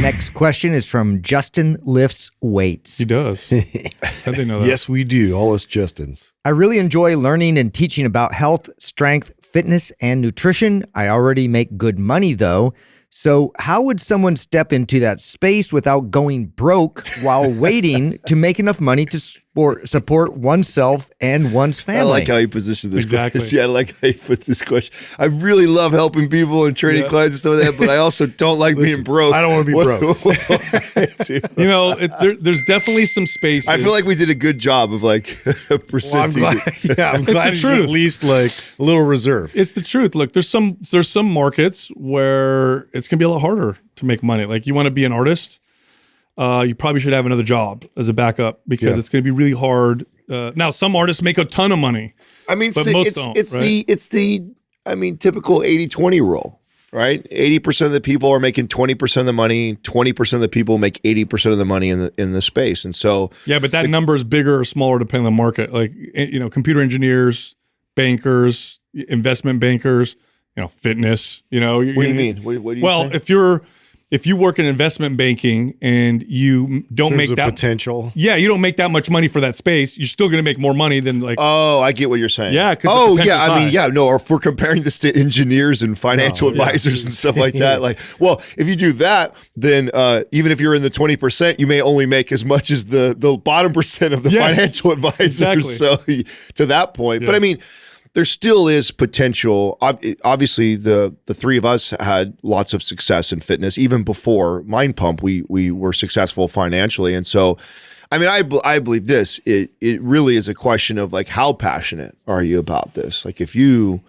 next question is from Justin Lifts Weights. He does. How'd they know that? Yes, we do. All us Justins. I really enjoy learning and teaching about health, strength, fitness, and nutrition. I already make good money, though. So how would someone step into that space without going broke while waiting to make enough money to support oneself and one's family? I like how you position this Exactly. question. Yeah, I like how you put this question. I really love helping people and training clients and stuff like that, but I also don't like being broke. I don't want to be broke. What do I do? You know, there's definitely some spaces. I feel like we did a good job of like Well, I'm percentage. glad, I'm glad he's truth. at least like a little reserved. It's the truth. Look, there's some markets where it's gonna be a lot harder to make money. Like you want to be an artist, you probably should have another job as a backup because it's gonna be really hard. Now, some artists make a ton of money. I mean, But most don't, it's right? the typical 80-20 rule, right? 80% of the people are making 20% of the money, 20% of the people make 80% of the money in the space. And so Yeah, but that number is bigger or smaller depending on the market. Like, you know, computer engineers, bankers, investment bankers, you know, fitness, you know. what do you mean? What do you Well, say? if you work in investment banking and you don't In make terms of that potential. yeah, you don't make that much money for that space, you're still going to make more money than like Oh, I get what you're saying. Yeah, 'cause the Oh, potential's yeah. I mean, high. yeah. No, or if we're comparing this to engineers and financial advisors and stuff like that, like, well, if you do that, then even if you're in the 20%, you may only make as much as the bottom percent of the Yes, financial advisors. exactly. So to that point, but I Yes. mean, there still is potential. Obviously, the three of us had lots of success in fitness. Even before Mind Pump, we were successful financially. And so, I mean, I believe this. It really is a question of like, how passionate are you about this? Like if you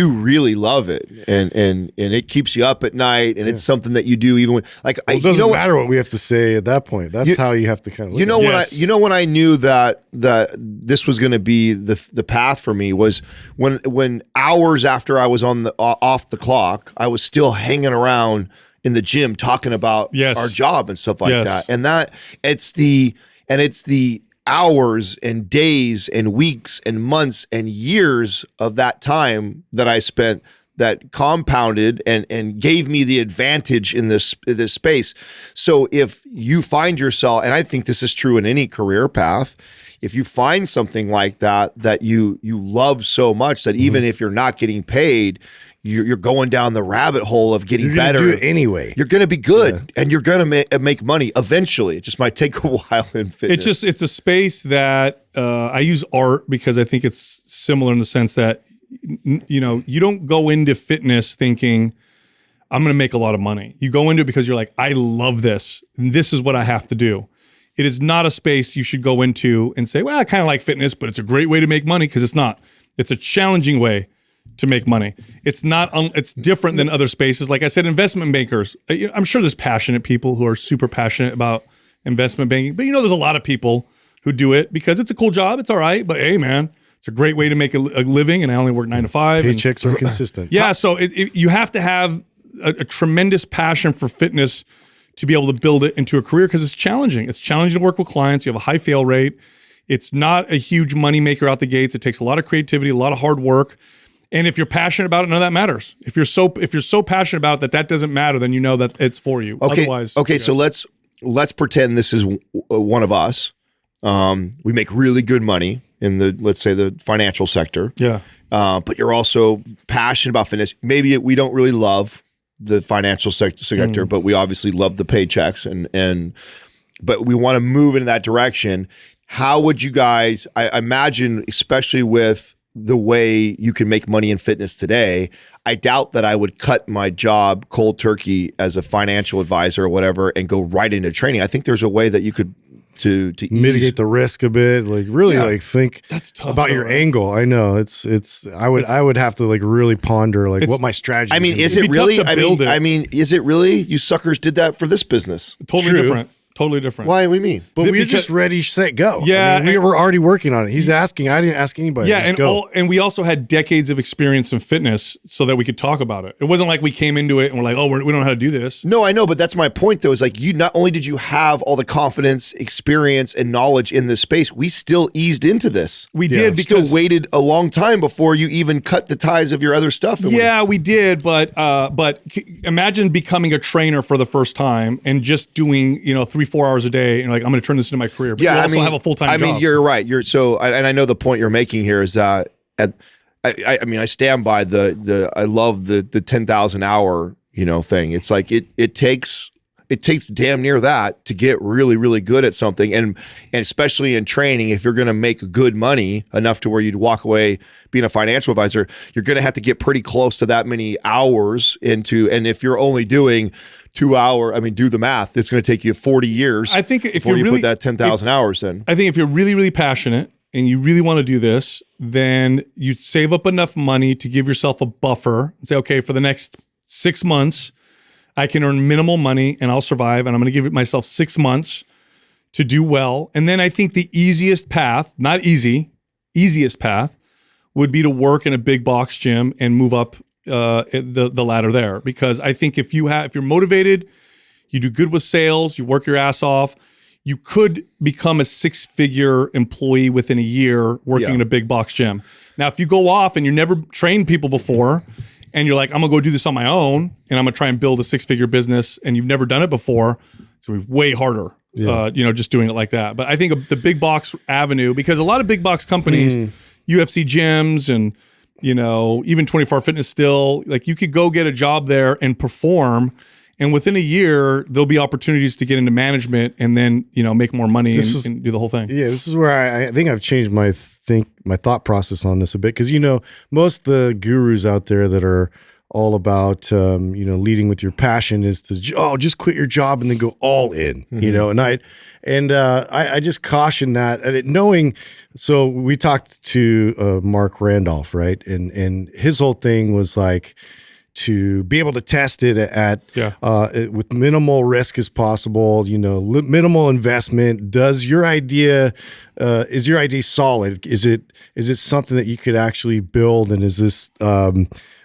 really love it and it keeps you up at night and it's something that you do even when like Well, it doesn't matter what we have to say at that point. That's how you have to kind of look you know at it. when Yes. when I knew that this was going to be the path for me was when hours after I was on off the clock, I was still hanging around in the gym talking about Yes. our job and stuff like Yes. that. And it's the hours and days and weeks and months and years of that time that I spent that compounded and gave me the advantage in this space. So if you find yourself, and I think this is true in any career path, if you find something like that you love so much that even if you're not getting paid, you're going down the rabbit hole of getting You're gonna better. do it anyway. You're going to be good and you're going to make money eventually. It just might take a while in fitness. it's a space that I use art because I think it's similar in the sense that you know, you don't go into fitness thinking I'm going to make a lot of money. You go into it because you're like, I love this. And this is what I have to do. It is not a space you should go into and say, well, I kind of like fitness, but it's a great way to make money, because it's not. It's a challenging way to make money. It's not. It's different than other spaces. Like I said, investment bankers. I'm sure there's passionate people who are super passionate about investment banking, but you know, there's a lot of people who do it because it's a cool job. It's all right, but hey, man, it's a great way to make a living, and I only work 9 to 5. Paychecks are consistent. Yeah, so you have to have a tremendous passion for fitness to be able to build it into a career, because it's challenging. It's challenging to work with clients. You have a high fail rate. It's not a huge money maker out the gates. It takes a lot of creativity, a lot of hard work. And if you're passionate about it, none of that matters. If you're so passionate about it that doesn't matter, then you know that it's for you. Okay. Otherwise, Okay. So let's pretend this is one of us. We make really good money in let's say the financial sector. yeah. But you're also passionate about fitness. Maybe we don't really love the financial sector, but we obviously love the paychecks but we want to move in that direction. How would you guys, I imagine, especially with the way you can make money in fitness today, I doubt that I would cut my job cold turkey as a financial advisor or whatever and go right into training. I think there's a way that you could to Mitigate the risk a bit, like really like think That's tough, about though, your right? angle. I know I would have to like really ponder like what my strategy I mean, is is gonna it It'd be tough really? to build it. I mean, is it really? You suckers did that for this business. Totally True. different. Totally different. Why? What do you mean? But we're Because- just ready, set, go. Yeah, I mean, we and- were already working on it. He's asking. I didn't ask anybody. Yeah, Just and go. and we also had decades of experience in fitness so that we could talk about it. It wasn't like we came into it and we're like, oh, we don't know how to do this. No, I know, but that's my point though, is like you not only did you have all the confidence, experience, and knowledge in this space, we still eased into this. We Yeah. did Still because waited a long time before you even cut the ties of your other stuff. And yeah, we did, but imagine becoming a trainer for the first time and just doing 3-4 hours a day, and like I'm going to turn this into my career. But you also have a full time job. I mean, you're right. And I know the point you're making here is that I mean, I stand by I love the 10,000 hour thing. It's like it takes damn near that to get really, really good at something, and especially in training, if you're going to make good money enough to where you'd walk away being a financial advisor, you're going to have to get pretty close to that many hours into. And if you're only doing 2 hour, I mean, do the math. It's going to take you 40 years. I think if before you're you really put that 10,000 hours in. I think if you're really, really passionate and you really want to do this, then you save up enough money to give yourself a buffer and say, okay, for the next 6 months, I can earn minimal money and I'll survive. And I'm going to give myself 6 months to do well. And then I think the easiest path, not easy, easiest path would be to work in a big box gym and move up the ladder there. Because I think if you're motivated, you do good with sales, you work your ass off, you could become a 6-figure employee within a year working in a big box gym. Now, if you go off and you never trained people before, and you're like, I'm gonna go do this on my own, and I'm gonna try and build a 6-figure business, and you've never done it before, it's gonna be way harder. Just doing it like that. But I think the big box avenue, because a lot of big box companies, UFC gyms, and even 24 Hour Fitness still, like you could go get a job there and perform, and within a year there'll be opportunities to get into management and then make more money and do the whole thing. Yeah, this is where I think I've changed my thought process on this a bit, because most of the gurus out there that are all about leading with your passion is to just quit your job and then go all in, and I just caution that, and knowing. So we talked to Mark Randolph, right, and his whole thing was like, to be able to test it at with minimal risk as possible, minimal investment. Is your idea solid? Is it something that you could actually build, and is this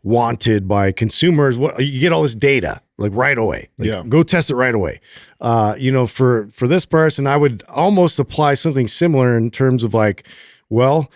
wanted by consumers? What, you get all this data like right away. Go test it right away. For this person, I would almost apply something similar in terms of like, well,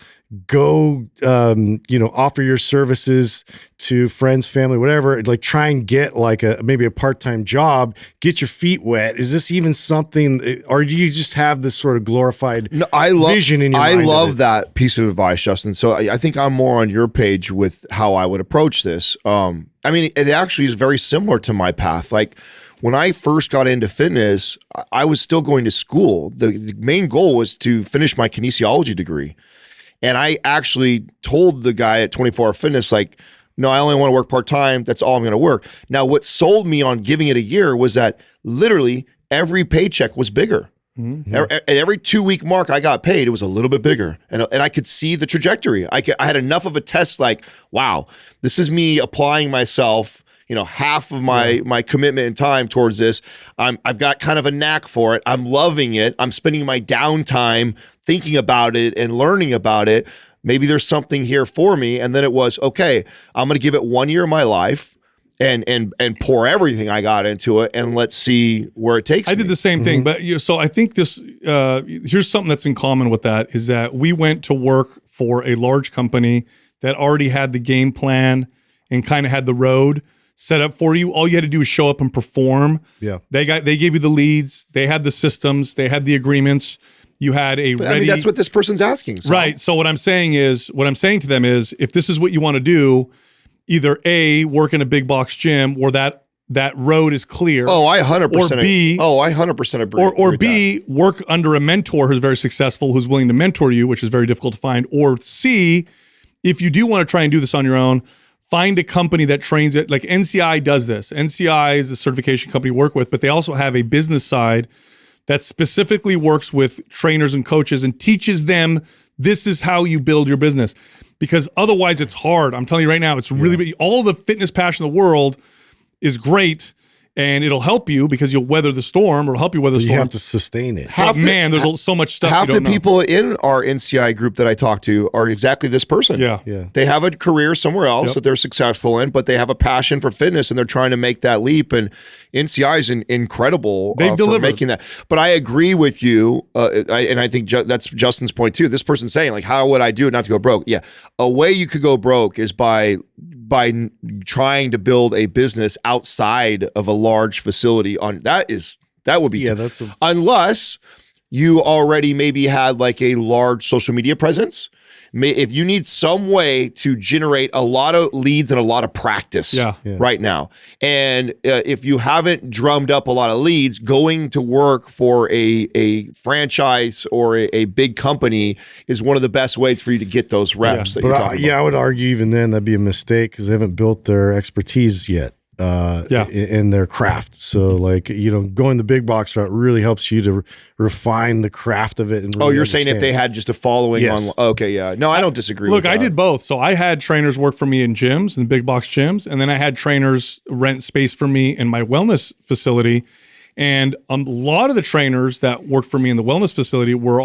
go offer your services to friends, family, whatever, like try and get like maybe a part-time job, get your feet wet. Is this even something, or do you just have this sort of glorified vision in your mind? I love that piece of advice, Justin. So I think I'm more on your page with how I would approach this. I mean, it actually is very similar to my path. Like when I first got into fitness, I was still going to school. The main goal was to finish my kinesiology degree. And I actually told the guy at 24 Hour Fitness, like, no, I only want to work part-time. That's all I'm going to work. Now, what sold me on giving it a year was that literally every paycheck was bigger. Mm-hmm. At every 2-week mark I got paid, it was a little bit bigger. And I could see the trajectory. I had enough of a test like, wow, this is me applying myself, half of my commitment and time towards this. I've got kind of a knack for it. I'm loving it. I'm spending my downtime thinking about it and learning about it. Maybe there's something here for me. And then it was, okay, I'm going to give it 1 year of my life and pour everything I got into it, and let's see where it takes me. I did the same thing, but so I think this, here's something that's in common with that, is that we went to work for a large company that already had the game plan and kind of had the road set up for you. All you had to do was show up and perform. Yeah. They gave you the leads, they had the systems, they had the agreements. You had a ready. I mean, that's what this person's asking. So. Right. So what I'm saying to them is, if this is what you want to do, either A, work in a big box gym where that road is clear. Oh, I 100%. Or B. Oh, I 100% agree. Or B, work under a mentor who's very successful, who's willing to mentor you, which is very difficult to find. Or C, if you do want to try and do this on your own, find a company that trains it. Like NCI does this. NCI is a certification company you work with, but they also have a business side that specifically works with trainers and coaches and teaches them this is how you build your business. Because otherwise it's hard. I'm telling you right now, it's really, all the fitness passion in the world is great and it'll help you because you'll weather the storm, or it'll help you weather the You storm. have to sustain it. But man, there's so much stuff. Half you the don't know. people in our NCI group that I talk to are exactly this person. Yeah. Yeah. They have a career somewhere else Yep. that they're successful in, but they have a passion for fitness and they're trying to make that leap. And NCI is incredible They've for delivered. making that. But I agree with you, and I think that's Justin's point too. This person's saying, like, how would I do it not to go broke? Yeah, a way you could go broke is by trying to build a business outside of a large facility. That would be unless you already maybe had like a large social media presence. If you need some way to generate a lot of leads and a lot of practice right now, and if you haven't drummed up a lot of leads, going to work for a franchise or a big company is one of the best ways for you to get those reps that you're talking about. I would argue even then that'd be a mistake because they haven't built their expertise yet. In their craft. So like, going the big box route really helps you to refine the craft of it. And really you're saying if they had just a following on, okay. Yeah. No, I don't disagree with that. I did both. So I had trainers work for me in gyms and big box gyms. And then I had trainers rent space for me in my wellness facility. And a lot of the trainers that worked for me in the wellness facility were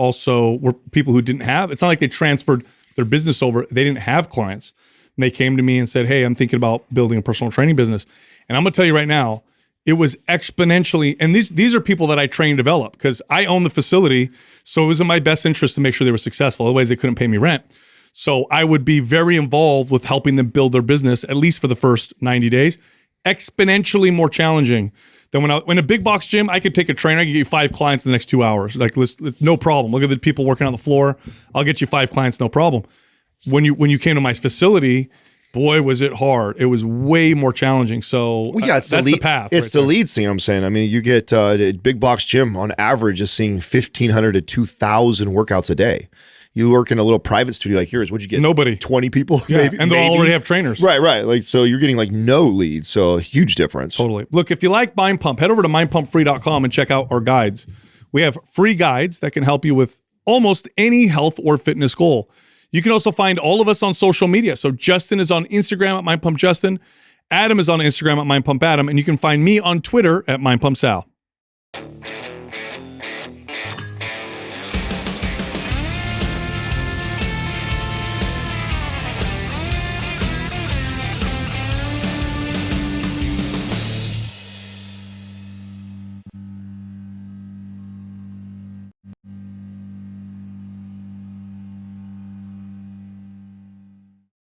people who didn't have, it's not like they transferred their business over. They didn't have clients. And they came to me and said, hey, I'm thinking about building a personal training business. And I'm going to tell you right now, it was exponentially, and these are people that I train and develop because I own the facility. So it was in my best interest to make sure they were successful. Otherwise, they couldn't pay me rent. So I would be very involved with helping them build their business, at least for the first 90 days, exponentially more challenging than when a big box gym, I could take a trainer, I could get you 5 clients in the next 2 hours. Like, no problem. Look at the people working on the floor. I'll get you 5 clients, no problem. When you came to my facility, boy, was it hard. It was way more challenging. So it's that's the path. It's the lead scene, I'm saying. I mean, you get a big box gym on average is seeing 1,500 to 2,000 workouts a day. You work in a little private studio like yours. What'd you get? Nobody. 20 people? Yeah, maybe, and they already have trainers. Right. Like, so you're getting like no leads. So a huge difference. Totally. Look, if you like Mind Pump, head over to mindpumpfree.com and check out our guides. We have free guides that can help you with almost any health or fitness goal. You can also find all of us on social media. So Justin is on Instagram at MindPumpJustin. Adam is on Instagram at MindPumpAdam. And you can find me on Twitter at MindPumpSal.